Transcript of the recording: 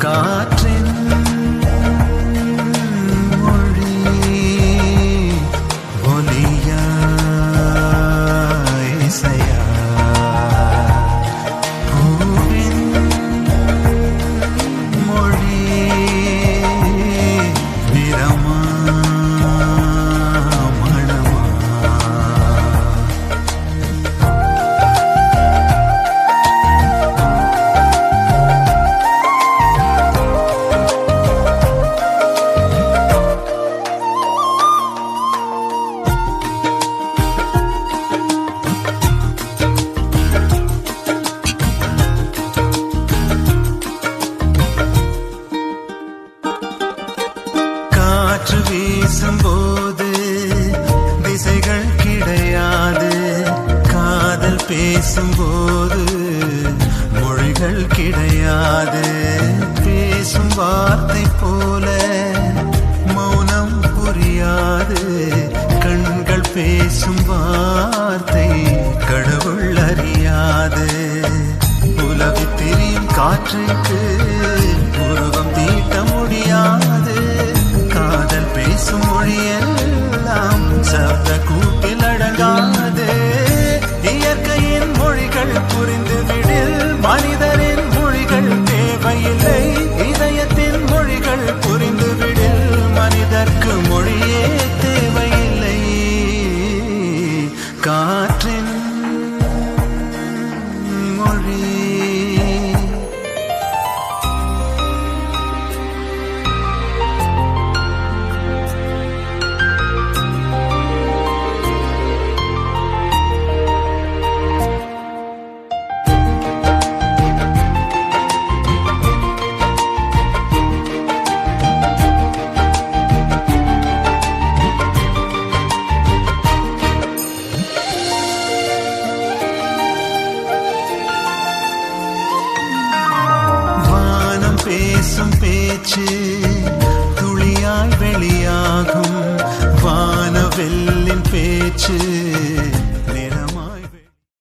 காற்றின் மொழி ஒலியா இசையா பூவின் மொழி நிறமா மணமா காற்று வீசும்போது திசைகள் கிடையாது காதல் பேசும்போது மொழிகள் கிடையாது பேசும் வார்த்தை போல மௌனம் புரியாது கண்கள் பேசும் வார்த்தை கடவுள் அறியாது உலகி தெரியும் காற்றுக்கு உருவம் தீட்ட முடியாது காதல் பேசும் மொழியெல்லாம் சப்த கூட்டில் அடங்காது இயற்கையின் மொழிகள் புரிந்துவிடில் மனிதரின் மொழிகள் தேவையில்லை இதயத்தின் மொழிகள் புரிந்துவிடில் மனிதர்க்கு மொழியே தேவையில்லை காற்றின் மொழி பேசும் பேச்சு துளியாய் வெளியாகும் வானவெல்லின் பேச்சு